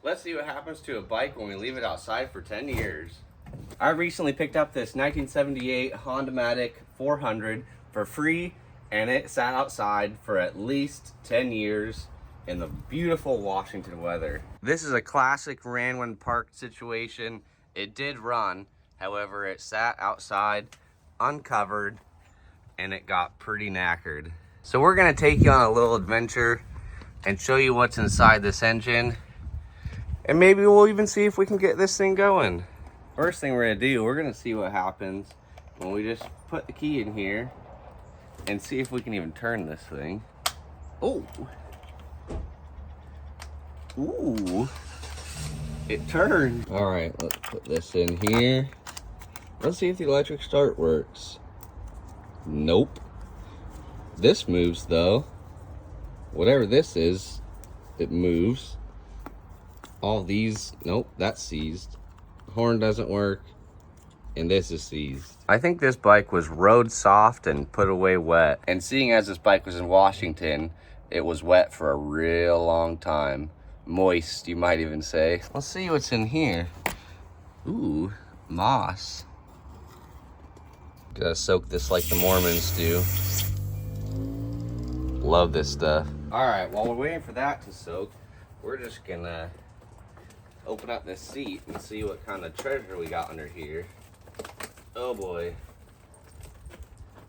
Let's see what happens to a bike when we leave it outside for 10 years. I recently picked up this 1978 Hondamatic 400 for free, and it sat outside for at least 10 years in the beautiful Washington weather. This is a classic ran when parked situation. It did run, however, it sat outside uncovered and it got pretty knackered. So we're gonna take you on a little adventure and show you what's inside this engine. And maybe we'll even see if we can get this thing going. First thing we're gonna do, we're gonna see what happens when we just put the key in here and see if we can even turn this thing. Oh. Ooh. It turned. All right, let's put this in here. Let's see if the electric start works. Nope. This moves though. Whatever this is, it moves. All these, nope, that's seized. Horn doesn't work, and this is seized. I think this bike was rode soft and put away wet. And seeing as this bike was in Washington, it was wet for a real long time. Moist, you might even say. Let's see what's in here. Ooh, moss. Gotta soak this like the Mormons do. Love this stuff. All right, while we're waiting for that to soak, we're just gonna open up this seat and see what kind of treasure we got under here. Oh boy.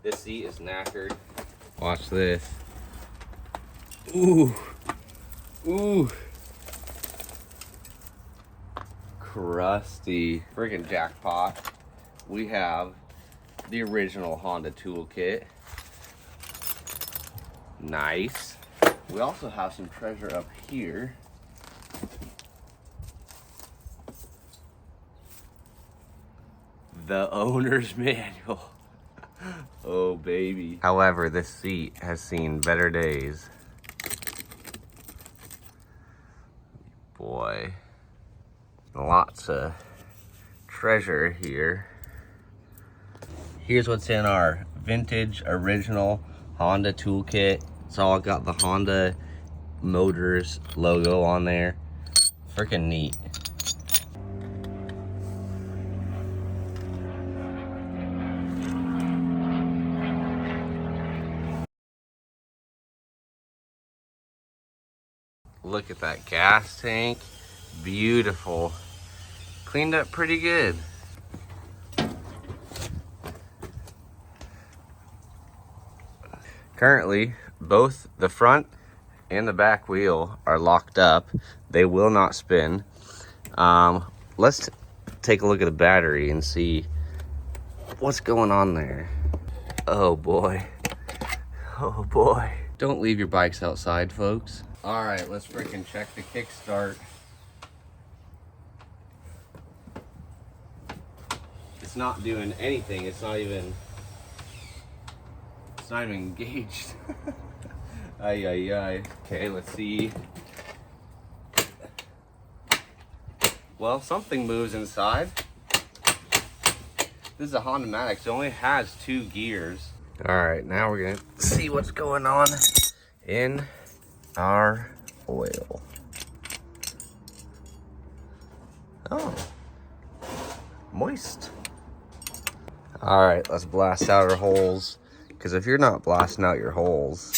This seat is knackered. Watch this. Ooh. Ooh. Crusty. Friggin' jackpot. We have the original Honda toolkit. Nice. We also have some treasure up here. The owner's manual. Oh baby. However, this seat has seen better days. Boy. Lots of treasure here. Here's what's in our vintage original Honda toolkit. It's all got the Honda Motors logo on there. Freaking neat. Look at that gas tank. Beautiful. Cleaned up pretty good. Currently, both the front and the back wheel are locked up. They will not spin. Let's take a look at the battery and see what's going on there. Oh boy. Oh boy. Don't leave your bikes outside, folks. All right, let's freaking check the kickstart. It's not doing anything. It's not even engaged. Ay, ay, ay. Okay, let's see. Well, something moves inside. This is a Hondamatic, so it only has 2 gears. All right, now we're gonna see what's going on in our oil. Oh, moist. All right, let's blast out our holes, because if you're not blasting out your holes,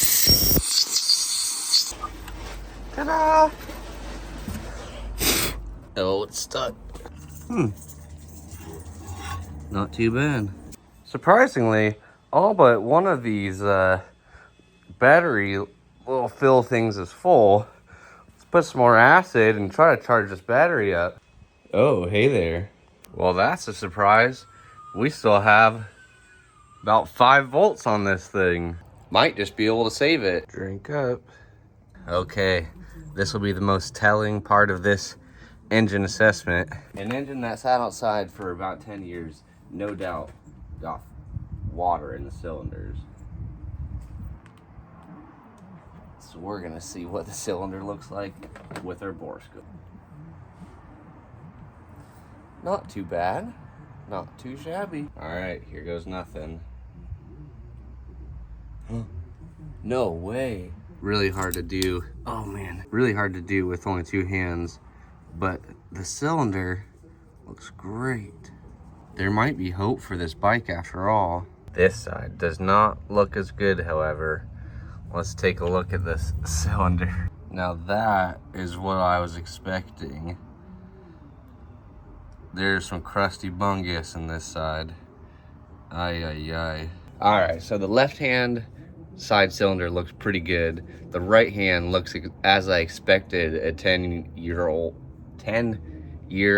ta-da! Oh, it's stuck. Not too bad. Surprisingly, all but one of these battery little fill things is full. Let's put some more acid and try to charge this battery up. Oh, hey there. Well, that's a surprise. We still have about 5 volts on this thing. Might just be able to save it. Drink up. Okay, this will be the most telling part of this engine assessment. An engine that sat outside for about 10 years, no doubt, got water in the cylinders. So we're gonna see what the cylinder looks like with our borescope. Not too bad, not too shabby. All right, here goes nothing. No way. Really hard to do. Oh man, really hard to do with only 2 hands. but the cylinder looks great. There might be hope for this bike after all. This side does not look as good, however. Let's take a look at this cylinder. Now that is what I was expecting. There's some crusty bungus in this side. Ay, ay, ay. All right, so the left hand side cylinder looks pretty good. The right hand looks as I expected a 10-year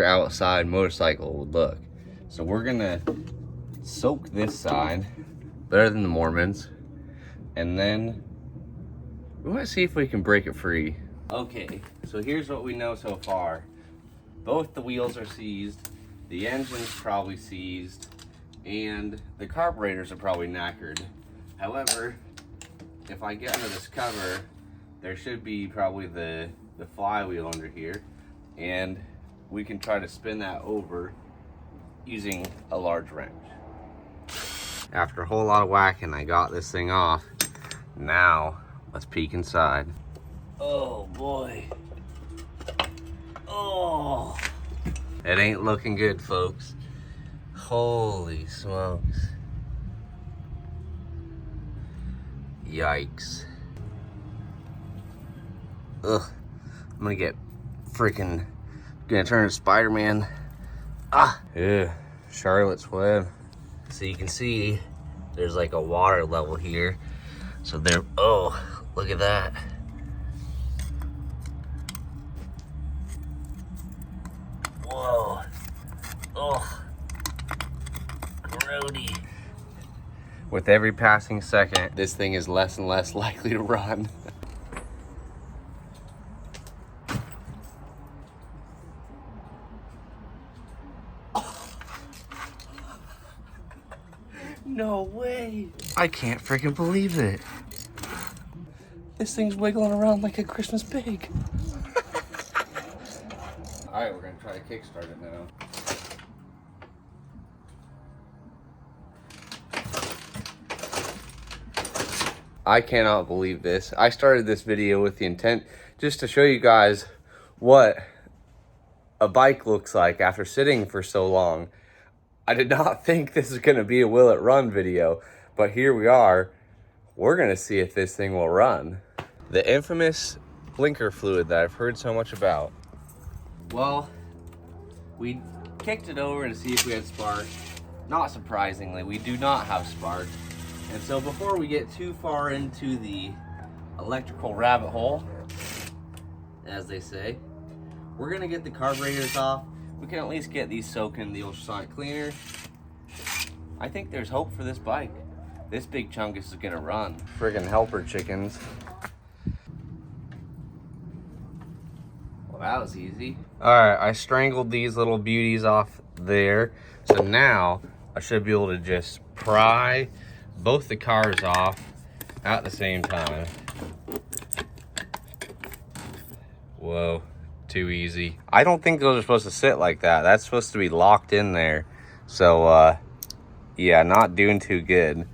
outside motorcycle would look. So we're gonna soak this side better than the Mormons, and then we want to see if we can break it free. Okay, so here's what we know so far. Both the wheels are seized, the engine's probably seized, and the carburetors are probably knackered. However, if I get under this cover, there should be probably the flywheel under here, and we can try to spin that over using a large wrench. After a whole lot of whacking, I got this thing off. Now, let's peek inside. Oh boy. Oh. It ain't looking good, folks. Holy smokes. Yikes. Ugh. I'm gonna turn to Spider-Man. Ah. Yeah. Charlotte's Web. So you can see there's like a water level here. So there, oh, look at that. Whoa. Oh. Grody. With every passing second, this thing is less and less likely to run. No way. I can't freaking believe it. This thing's wiggling around like a Christmas pig. All right, we're gonna try to kickstart it now. I cannot believe this. I started this video with the intent just to show you guys what a bike looks like after sitting for so long. I did not think this is gonna be a will it run video, but here we are. We're gonna see if this thing will run. The infamous blinker fluid that I've heard so much about. Well, we kicked it over to see if we had spark. Not surprisingly, we do not have spark. And so before we get too far into the electrical rabbit hole, as they say, we're gonna get the carburetors off. We can at least get these soaking in the ultrasonic cleaner. I think there's hope for this bike. This big chungus is gonna run. Friggin' helper chickens. Well, that was easy. All right, I strangled these little beauties off there. So now I should be able to just pry both the cars off at the same time. Whoa. Too easy. I don't think those are supposed to sit like that. That's supposed to be locked in there. So, yeah, not doing too good.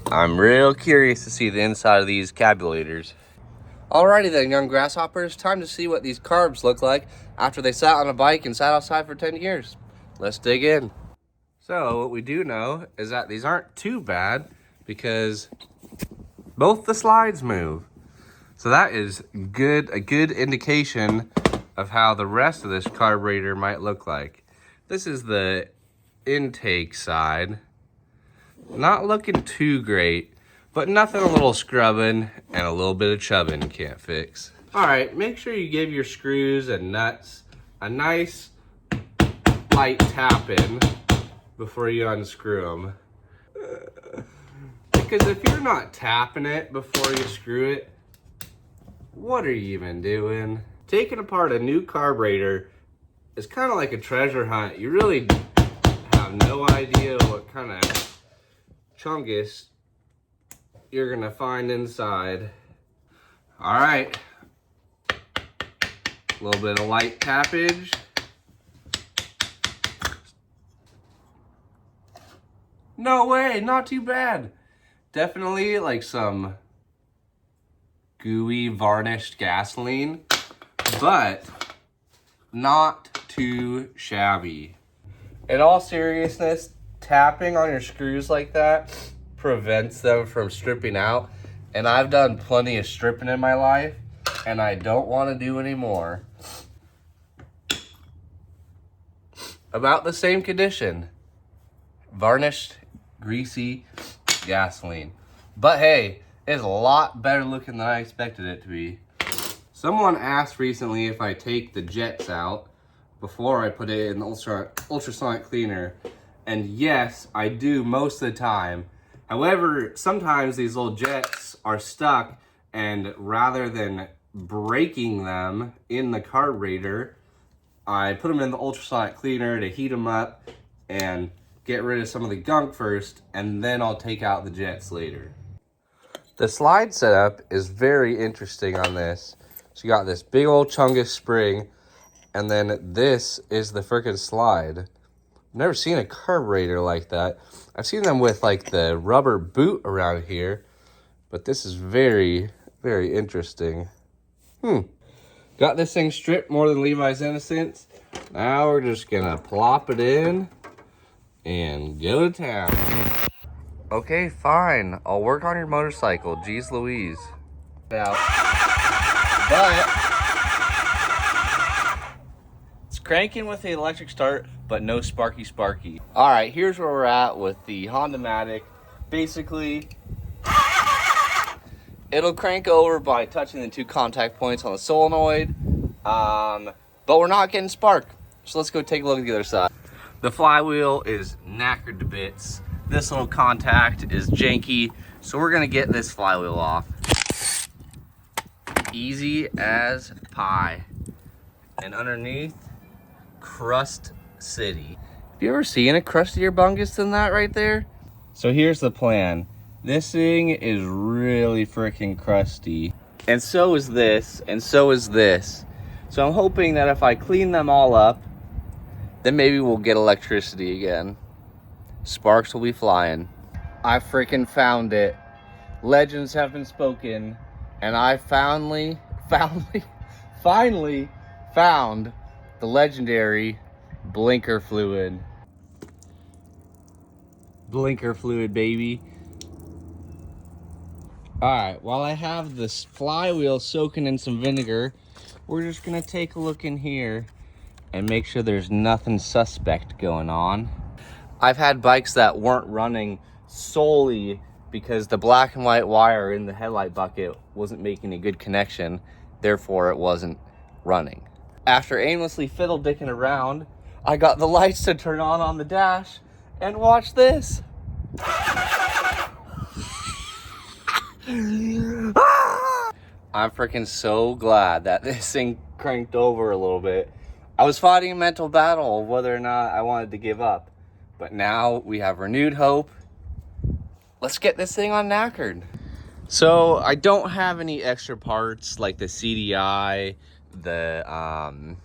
I'm real curious to see the inside of these carburetors. Alrighty then, young grasshoppers. Time to see what these carbs look like after they sat on a bike and sat outside for 10 years. Let's dig in. So, what we do know is that these aren't too bad because both the slides move. So that is good, a good indication of how the rest of this carburetor might look like. This is the intake side. Not looking too great, but nothing a little scrubbing and a little bit of chubbing can't fix. All right, make sure you give your screws and nuts a nice light tapping before you unscrew them. Because if you're not tapping it before you screw it, what are you even doing? Taking apart a new carburetor is kind of like a treasure hunt. You really have no idea what kind of chungus you're gonna find inside. All right, a little bit of light tappage. No way, not too bad. Definitely like some gooey varnished gasoline, but not too shabby. In all seriousness, tapping on your screws like that prevents them from stripping out. And I've done plenty of stripping in my life, and I don't want to do any more. About the same condition. Varnished, greasy gasoline. But hey, it's a lot better looking than I expected it to be. Someone asked recently if I take the jets out before I put it in the ultrasonic cleaner. And yes, I do most of the time. However, sometimes these little jets are stuck, and rather than breaking them in the carburetor, I put them in the ultrasonic cleaner to heat them up and get rid of some of the gunk first, and then I'll take out the jets later. The slide setup is very interesting on this. So you got this big old chungus spring, and then this is the freaking slide. I've never seen a carburetor like that. I've seen them with like the rubber boot around here, but this is very, very interesting. Got this thing stripped more than Levi's Innocence. Now we're just gonna plop it in and go to town. Okay, fine. I'll work on your motorcycle. Jeez Louise. But it's cranking with the electric start, but no sparky. All right, here's where we're at with the Hondamatic. Basically, it'll crank over by touching the two contact points on the solenoid, but we're not getting spark. So let's go take a look at the other side. The flywheel is knackered to bits. This little contact is janky, so we're gonna get this flywheel off. Easy as pie. And underneath, Crust City. Have you ever seen a crustier bungus than that right there? So here's the plan. This thing is really freaking crusty. And so is this, and so is this. So I'm hoping that if I clean them all up, then maybe we'll get electricity again. Sparks will be flying. I freaking found it. Legends have been spoken, and I finally found the legendary blinker fluid. Blinker fluid, baby. Alright, while I have this flywheel soaking in some vinegar, we're just gonna take a look in here and make sure there's nothing suspect going on. I've had bikes that weren't running solely because the black and white wire in the headlight bucket wasn't making a good connection, therefore it wasn't running. After aimlessly fiddle-dicking around, I got the lights to turn on the dash, and watch this. I'm freaking so glad that this thing cranked over a little bit. I was fighting a mental battle of whether or not I wanted to give up, but now we have renewed hope. Let's get this thing unknackered. So I don't have any extra parts like the CDI, the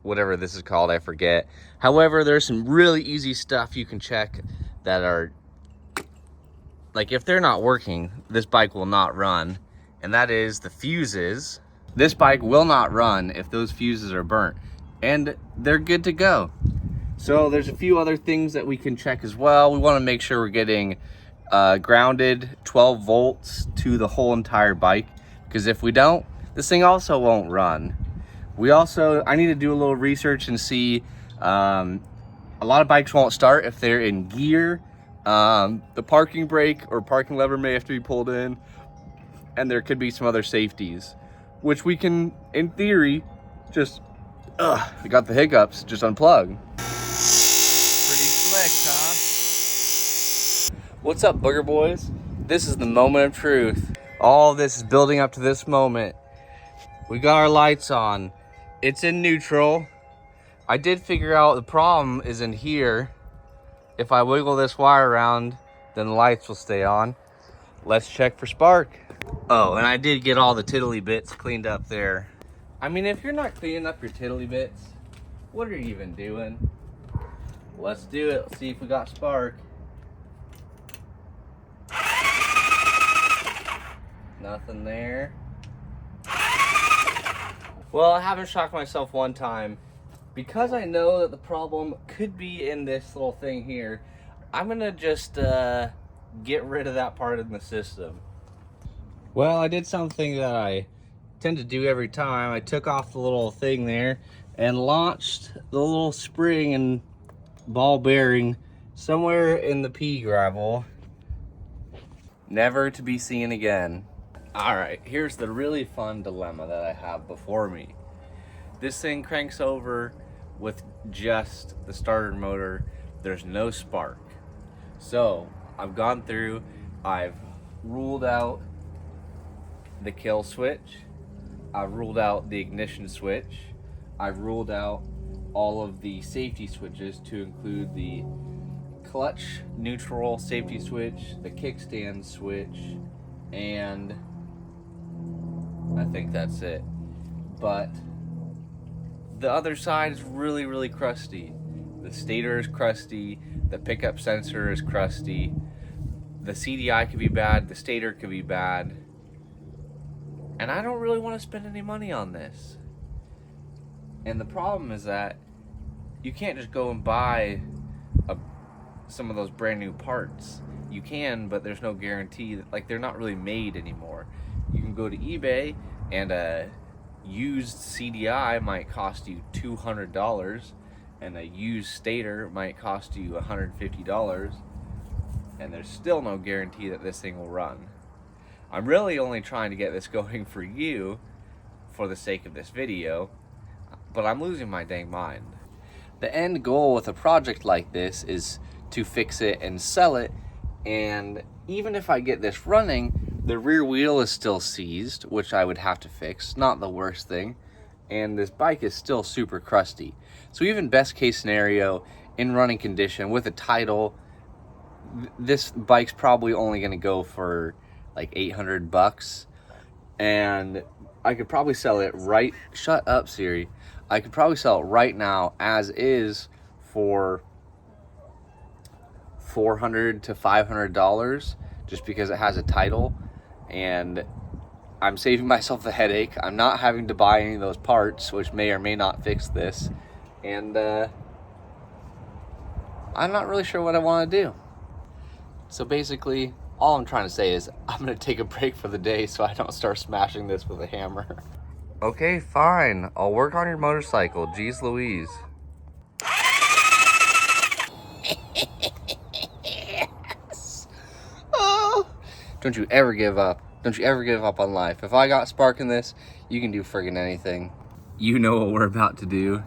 whatever this is called, I forget. However, there's some really easy stuff you can check that are, like, if they're not working, this bike will not run, and that is the fuses. This bike will not run if those fuses are burnt, and they're good to go. So there's a few other things that we can check as well. We want to make sure we're getting grounded 12 volts to the whole entire bike, because if we don't, this thing also won't run. I need to do a little research and see, a lot of bikes won't start if they're in gear. The parking brake or parking lever may have to be pulled in, and there could be some other safeties, which we can, in theory, just, we got the hiccups, just unplug. Pretty slick, huh? What's up, booger boys? This is the moment of truth. All this is building up to this moment. We got our lights on. It's in neutral. I did figure out the problem is in here. If I wiggle this wire around, then the lights will stay on. Let's check for spark. Oh, and I did get all the tiddly bits cleaned up there. I mean, if you're not cleaning up your tiddly bits, what are you even doing? Let's do it. Let's see if we got spark. Nothing there. Well, I haven't shocked myself one time. because I know that the problem could be in this little thing here, I'm gonna just get rid of that part in the system. Well, I did something that I tend to do every time. I took off the little thing there and launched the little spring and ball bearing somewhere in the pea gravel, never to be seen again. All right, here's the really fun dilemma that I have before me. This thing cranks over with just the starter motor. There's no spark. So I've gone through, I've ruled out the kill switch, I've ruled out the ignition switch, I've ruled out all of the safety switches to include the clutch neutral safety switch, the kickstand switch, and I think that's it. But the other side is really, really crusty. The stator is crusty, the pickup sensor is crusty, the CDI could be bad, the stator could be bad, and I don't really want to spend any money on this. And the problem is that you can't just go and buy some of those brand new parts. You can, but there's no guarantee that, like, they're not really made anymore. You can go to eBay and a used CDI might cost you $200 and a used stator might cost you $150, and there's still no guarantee that this thing will run. I'm really only trying to get this going for you for the sake of this video, but I'm losing my dang mind. The end goal with a project like this is to fix it and sell it, and even if I get this running, the rear wheel is still seized, which I would have to fix, not the worst thing, and this bike is still super crusty. So even best case scenario, in running condition with a title, this bike's probably only gonna go for like 800 bucks, and I could probably sell it right, shut up Siri, I could probably sell it right now as is for $400 to $500 just because it has a title, and I'm saving myself the headache. I'm not having to buy any of those parts, which may or may not fix this, and I'm not really sure what I want to do. So basically, all I'm trying to say is I'm going to take a break for the day so I don't start smashing this with a hammer. Okay, fine. I'll work on your motorcycle. Jeez Louise. Yes. Oh. Don't you ever give up. Don't you ever give up on life. If I got spark in this, you can do friggin' anything. You know what we're about to do.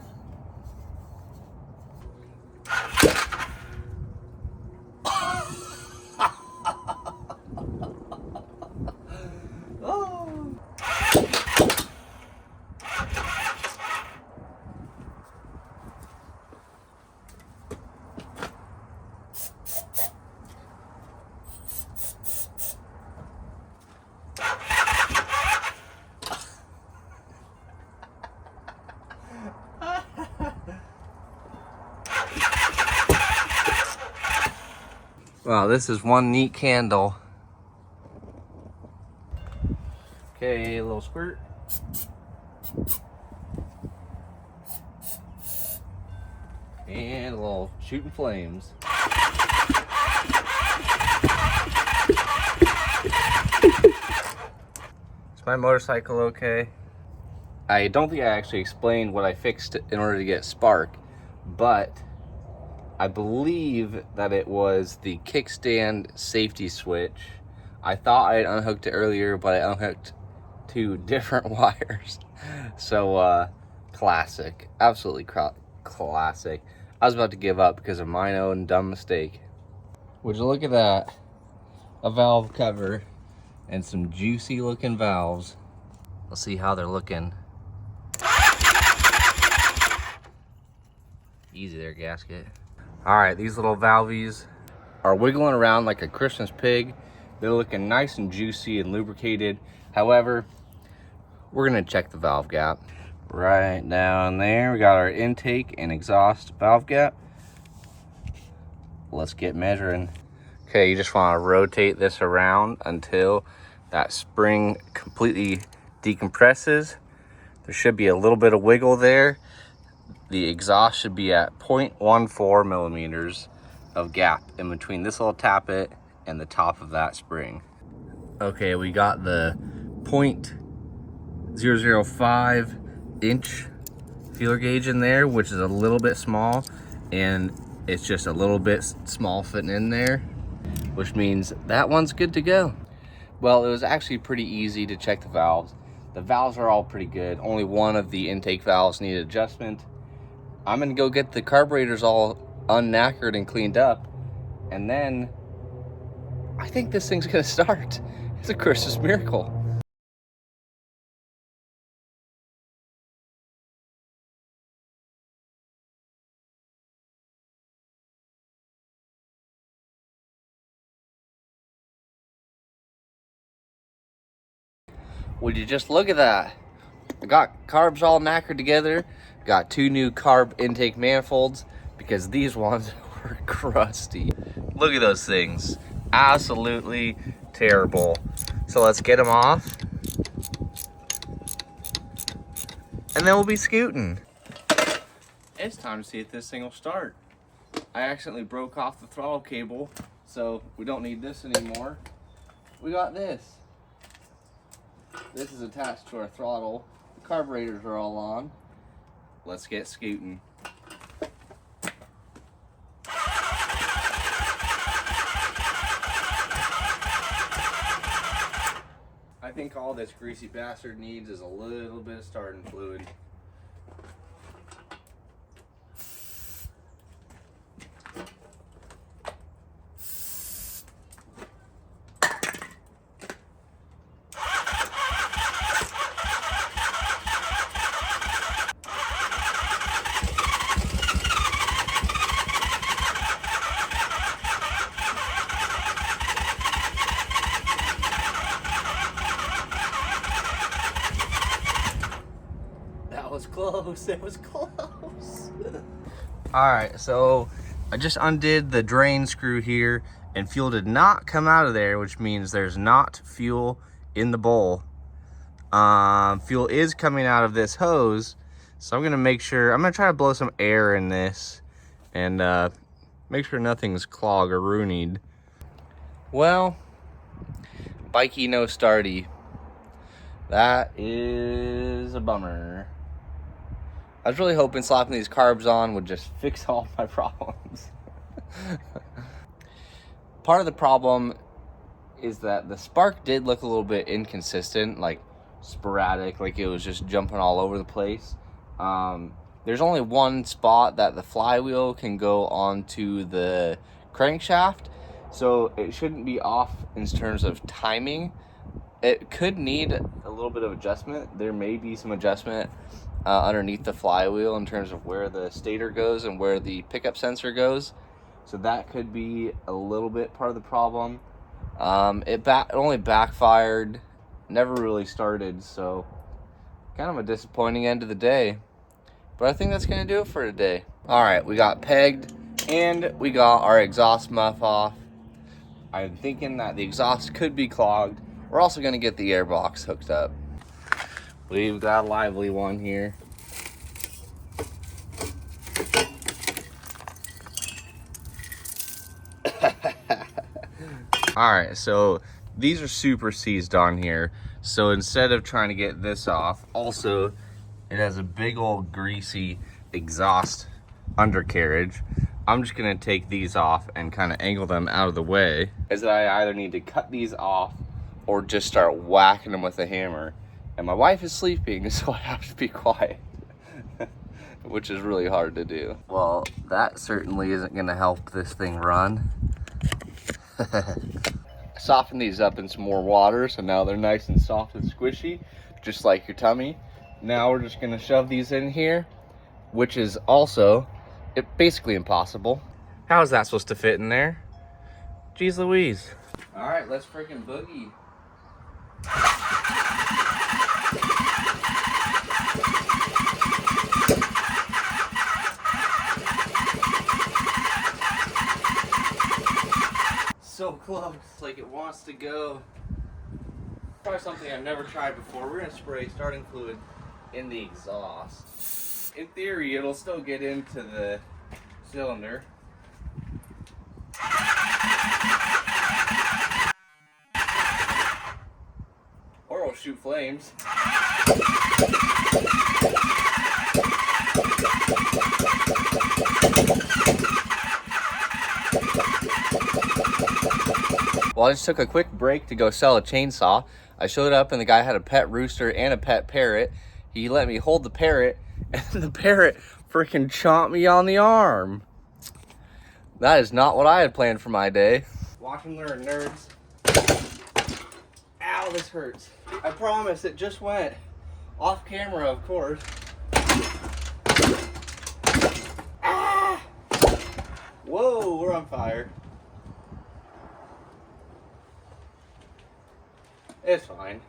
Wow, this is one neat candle. Okay, a little squirt. And a little shooting flames. Is my motorcycle okay? I don't think I actually explained what I fixed in order to get spark, but I believe that it was the kickstand safety switch. I thought I had unhooked it earlier, but I unhooked 2 different wires. So, classic. Absolutely classic. I was about to give up because of my own dumb mistake. Would you look at that? A valve cover and some juicy looking valves. Let's see how they're looking. Easy there, gasket. All right, these little valves are wiggling around like a Christmas pig. They're looking nice and juicy and lubricated. However, we're gonna check the valve gap. Right down there, we got our intake and exhaust valve gap. Let's get measuring. Okay, you just wanna rotate this around until that spring completely decompresses. There should be a little bit of wiggle there. the exhaust should be at 0.14 millimeters of gap in between this little tappet and the top of that spring. Okay, we got the 0.005 inch feeler gauge in there, which is a little bit small, and it's just a little bit small fitting in there, which means that one's good to go. Well, it was actually pretty easy to check the valves. The valves are all pretty good. Only one of the intake valves needed adjustment. I'm gonna go get the carburetors all unknackered and cleaned up, and then I think this thing's gonna start. It's a Christmas miracle. Would you just look at that? I got carbs all knackered together. Got 2 new carb intake manifolds because these ones were crusty. Look at those things. Absolutely terrible. So let's get them off. And then we'll be scooting. It's time to see if this thing will start. I accidentally broke off the throttle cable, so we don't need this anymore. We got this. This is attached to our throttle. The carburetors are all on. Let's get scooting. I think all this greasy bastard needs is a little bit of starting fluid. That was close. It was close. All right, so I just undid the drain screw here, and fuel did not come out of there, which means there's not fuel in the bowl. Fuel is coming out of this hose, so I'm gonna try to blow some air in this and make sure nothing's clogged or ruined. Well, bikey no starty. That is a bummer. I was really hoping slapping these carbs on would just fix all my problems. Part of the problem is that the spark did look a little bit inconsistent, like sporadic, like it was just jumping all over the place. There's only one spot that the flywheel can go onto the crankshaft, so it shouldn't be off in terms of timing. It could need a little bit of adjustment. There may be some adjustment underneath the flywheel in terms of where the stator goes and where the pickup sensor goes. So that could be a little bit part of the problem. It only backfired, never really started, so kind of a disappointing end of the day. But I think that's going to do it for today. All right, we got pegged and we got our exhaust muff off. I'm thinking that the exhaust could be clogged. We're also going to get the airbox hooked up. We've got a lively one here. All right, so these are super seized on here. So instead of trying to get this off, also it has a big old greasy exhaust undercarriage. I'm just gonna take these off and kind of angle them out of the way, as I either need to cut these off or just start whacking them with a hammer. And my wife is sleeping, so I have to be quiet, which is really hard to do. Well, that certainly isn't gonna help this thing run. Soften these up in some more water, so now they're nice and soft and squishy, just like your tummy. Now we're just gonna shove these in here, which is also basically impossible. How is that supposed to fit in there? Jeez Louise. All right, let's freaking boogie. So close, like it wants to go. Try something I've never tried before. We're gonna spray starting fluid in the exhaust. in theory, it'll still get into the cylinder. Or it'll shoot flames. Well, I just took a quick break to go sell a chainsaw. I showed up and the guy had a pet rooster and a pet parrot. He let me hold the parrot, and the parrot freaking chomped me on the arm. That is not what I had planned for my day. Watch and learn, nerds. Ow, this hurts. I promise, it just went. Off camera, of course. Ah! Whoa, we're on fire. It's fine.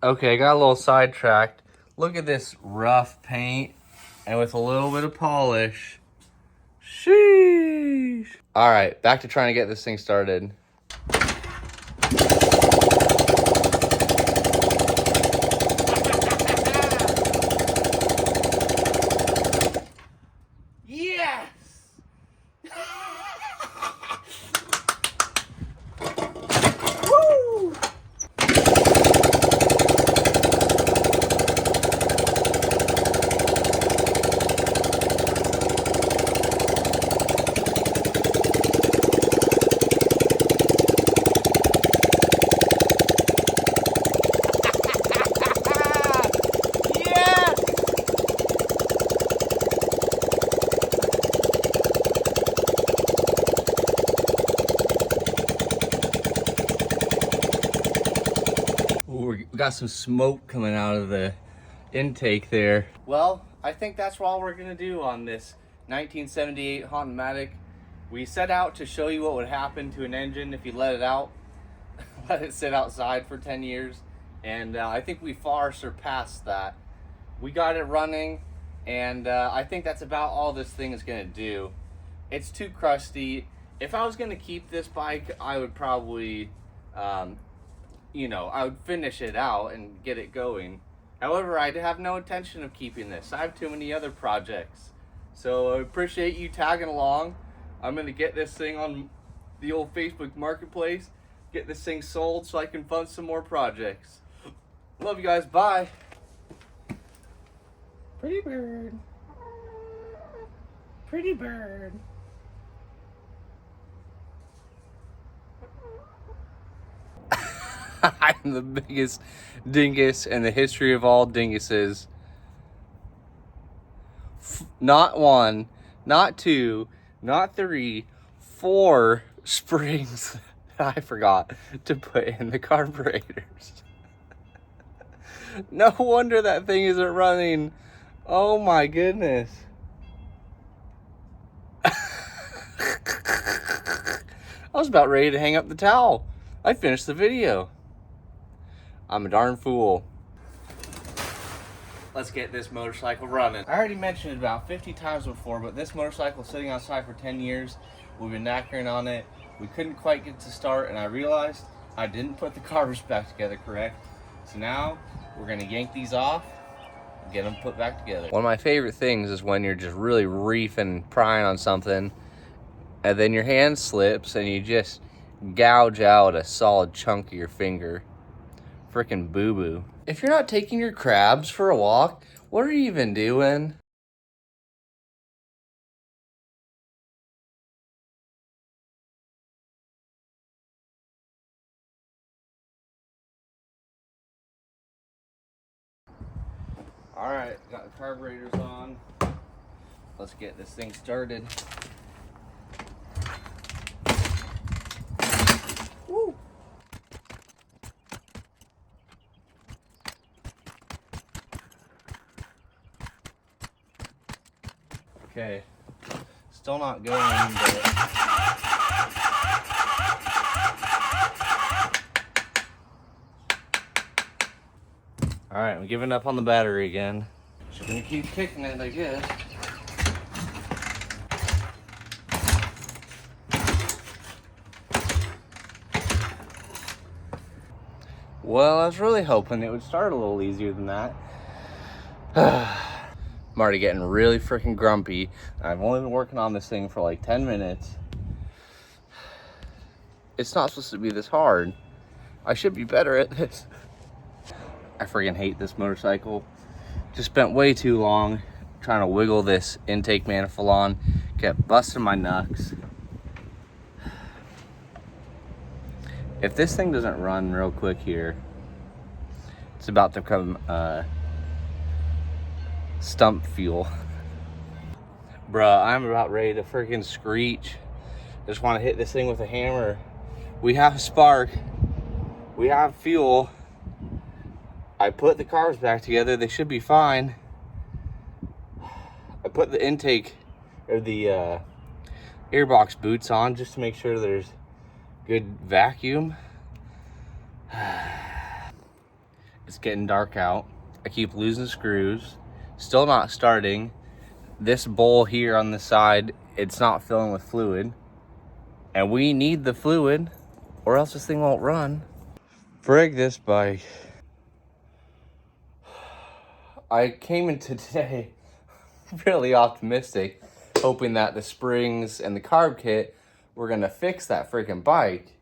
Okay, I got a little sidetracked. Look at this rough paint, and with a little bit of polish. Sheesh. All right, back to trying to get this thing started. Yes! Woo! We got some smoke coming out of the intake there. Well, I think that's all we're gonna do on this 1978 Hondamatic. We set out to show you what would happen to an engine if you let it out, let it sit outside for 10 years. And I think we far surpassed that. We got it running, and I think that's about all this thing is gonna do. It's too crusty. If I was gonna keep this bike, I would probably, you know, I would finish it out and get it going. However, I have no intention of keeping this. I have too many other projects. So I appreciate you tagging along. I'm gonna get this thing on the old Facebook Marketplace, get this thing sold so I can fund some more projects. Love you guys, bye. Pretty bird. Pretty bird. I'm the biggest dingus in the history of all dinguses. Not one, not two, not three, 4 springs that I forgot to put in the carburetors. No wonder that thing isn't running. Oh my goodness. I was about ready to hang up the towel. I finished the video. I'm a darn fool. Let's get this motorcycle running. I already mentioned it about 50 times before, but this motorcycle is sitting outside for 10 years. We've been knackering on it. We couldn't quite get to start, and I realized I didn't put the carbs back together correct. So now we're gonna yank these off and get them put back together. One of my favorite things is when you're just really reefing, prying on something, and then your hand slips and you just gouge out a solid chunk of your finger. Frickin' boo-boo. If you're not taking your crabs for a walk, what are you even doing? All right, got the carburetors on. Let's get this thing started. Woo! Okay, still not going, but... All right, I'm giving up on the battery again. Just gonna keep kicking it, I guess. Well, I was really hoping it would start a little easier than that. I'm already getting really freaking grumpy. I've only been working on this thing for like 10 minutes. It's not supposed to be this hard. I should be better at this. I freaking hate this motorcycle. Just spent way too long trying to wiggle this intake manifold on. Kept busting my knucks. If this thing doesn't run real quick here, it's about to become stump fuel. Bruh, I'm about ready to freaking screech. Just want to hit this thing with a hammer. We have a spark. We have fuel. I put the carbs back together. They should be fine. I put the intake or the airbox boots on just to make sure there's good vacuum. It's getting dark out. I keep losing screws. Still not starting. This bowl here on the side, it's not filling with fluid. And we need the fluid or else this thing won't run. Frig this bike. I came into today really optimistic, hoping that the springs and the carb kit were gonna fix that freaking bike.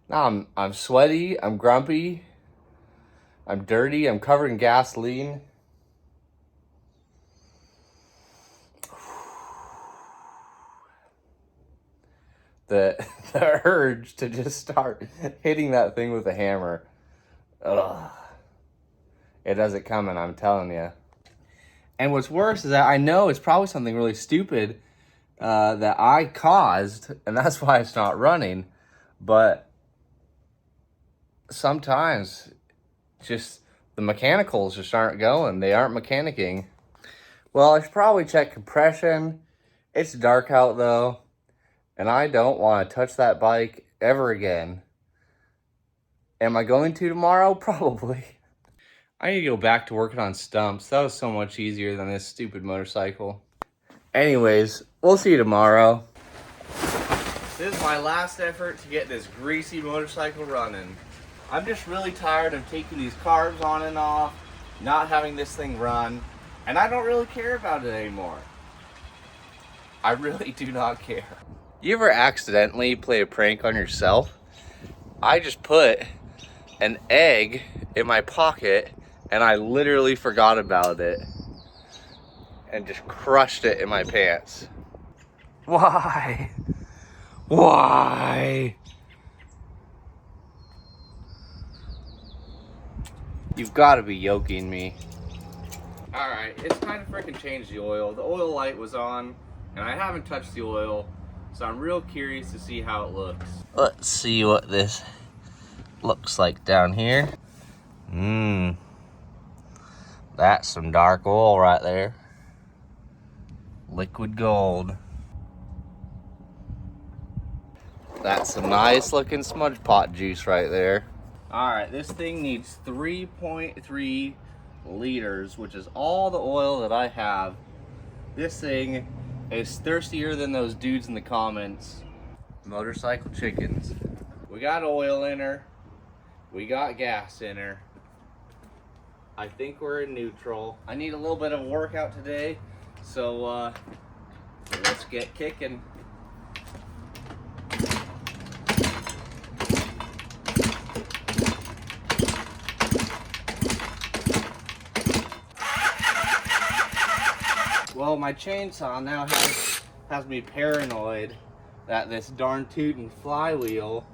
Now I'm sweaty, I'm grumpy, I'm dirty, I'm covered in gasoline. The urge to just start hitting that thing with a hammer. Ugh. It doesn't come, and I'm telling you. And what's worse is that I know it's probably something really stupid that I caused, and that's why it's not running. But sometimes just the mechanicals just aren't going. They aren't mechanicking. Well, I should probably check compression. It's dark out though, and I don't want to touch that bike ever again. Am I going to tomorrow? Probably. I need to go back to working on stumps. That was so much easier than this stupid motorcycle. Anyways, we'll see you tomorrow. This is my last effort to get this greasy motorcycle running. I'm just really tired of taking these carbs on and off, not having this thing run, and I don't really care about it anymore. I really do not care. You ever accidentally play a prank on yourself? I just put an egg in my pocket and I literally forgot about it and just crushed it in my pants. Why? Why? You've got to be yoking me. Alright, it's time to freaking change the oil. The oil light was on and I haven't touched the oil, so I'm real curious to see how it looks. Let's see what this looks like down here. That's some dark oil right there. Liquid gold. That's some nice looking smudge pot juice right there. Alright, this thing needs 3.3 liters, which is all the oil that I have. This thing is thirstier than those dudes in the comments. Motorcycle chickens. We got oil in her. We got gas in her. I think we're in neutral. I need a little bit of a workout today, so let's get kicking. Well, my chainsaw now has me paranoid that this darn tootin' flywheel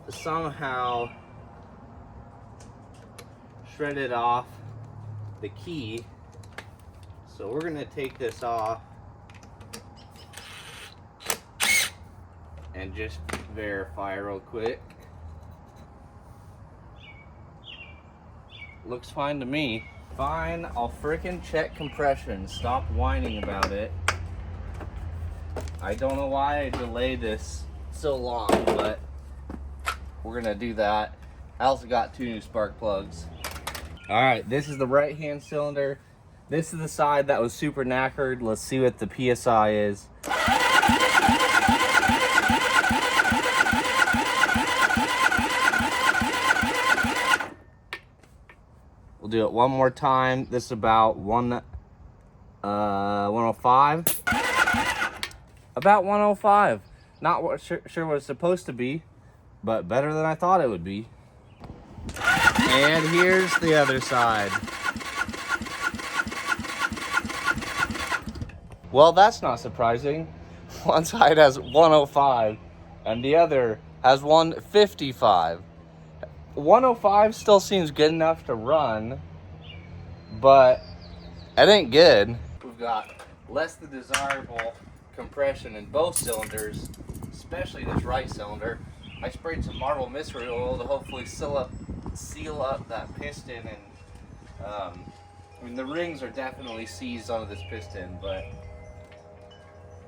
somehow shredded off the key. So we're gonna take this off and just verify real quick. Looks fine to me. Fine, I'll frickin' check compression. Stop whining about it. I don't know why I delayed this so long, but we're gonna do that. I also got 2 new spark plugs. All right, this is the right-hand cylinder. This is the side that was super knackered. Let's see what the PSI is. We'll do it one more time. This is about 105. About 105. Not what, sure what it's supposed to be, but better than I thought it would be. And here's the other side. Well, that's not surprising. One side has 105 and the other has 155. 105 still seems good enough to run, but it ain't good. We've got less than desirable compression in both cylinders, especially this right cylinder. I sprayed some Marble Mystery Oil to hopefully seal up that piston, and I mean the rings are definitely seized onto this piston, but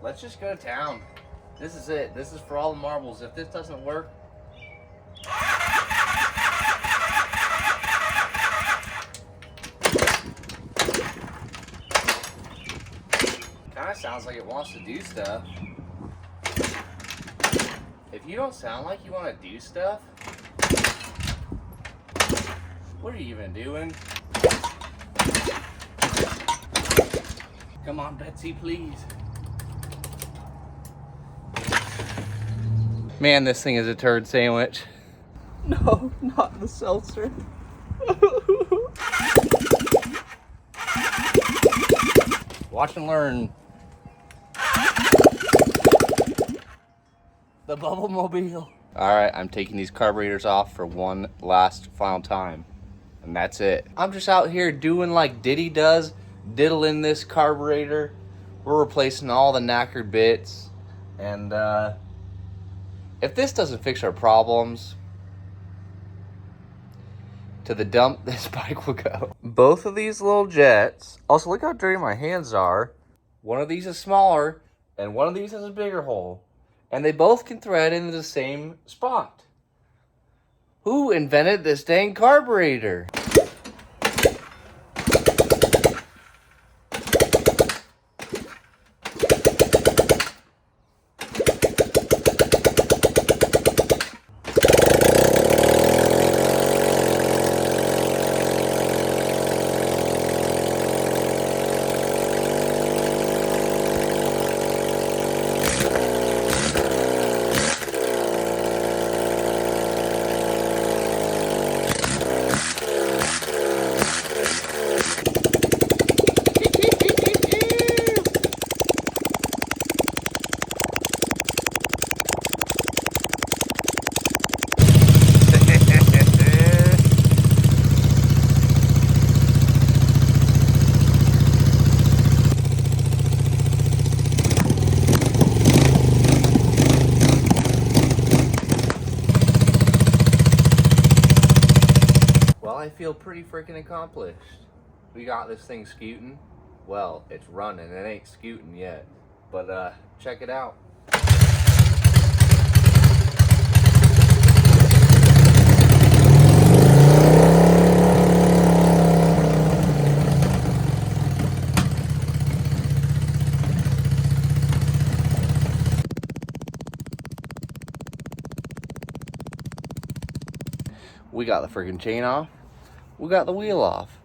let's just go to town. This is it. This is for all the marbles. If this doesn't work, kind of sounds like it wants to do stuff. If you don't sound like you want to do stuff, what are you even doing? Come on, Betsy, please. Man, this thing is a turd sandwich. No, not the seltzer. Watch and learn. The Bubble Mobile. All right, I'm taking these carburetors off for one last final time, and that's it. I'm just out here doing like Diddy does, diddling this carburetor. We're replacing all the knackered bits, and if this doesn't fix our problems, to the dump this bike will go. Both of these little jets, also look how dirty my hands are. One of these is smaller, and one of these has a bigger hole. And they both can thread into the same spot. Who invented this dang carburetor? I feel pretty freaking accomplished. We got this thing scooting. Well, it's running. It ain't scooting yet. But check it out. We got the freaking chain off. We got the wheel off.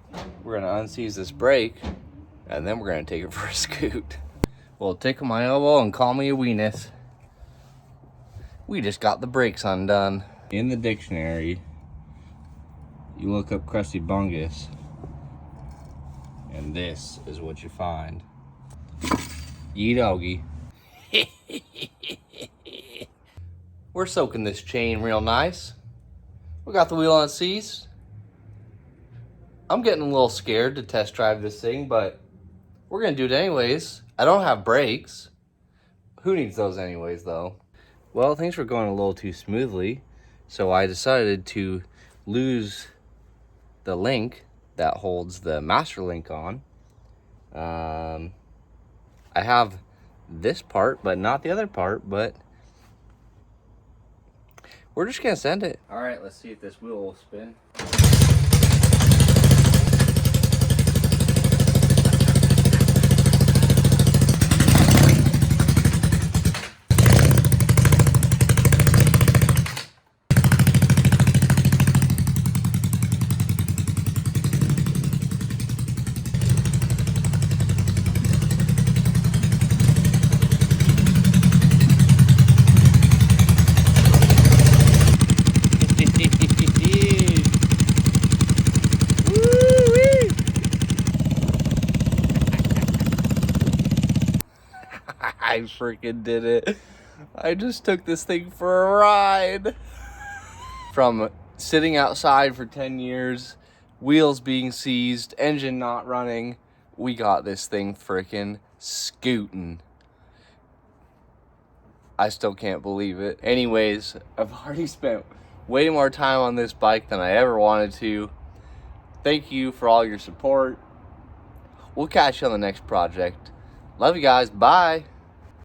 We're gonna unseize this brake, and then we're gonna take it for a scoot. Well, tickle my elbow and call me a weenus. We just got the brakes undone. In the dictionary, you look up crusty bungus, and this is what you find. Ye doggy. We're soaking this chain real nice. We got the wheel unseized. I'm getting a little scared to test drive this thing, but we're gonna do it anyways. I don't have brakes. Who needs those anyways, though? Well, things were going a little too smoothly, so I decided to lose the link that holds the master link on. I have this part, but not the other part, but we're just gonna send it. All right, let's see if this wheel will spin. I freaking did it. I just took this thing for a ride. From sitting outside for 10 years, wheels being seized, engine not running, we got this thing freaking scooting. I still can't believe it. Anyways, I've already spent way more time on this bike than I ever wanted to. Thank you for all your support. We'll catch you on the next project. Love you guys. Bye.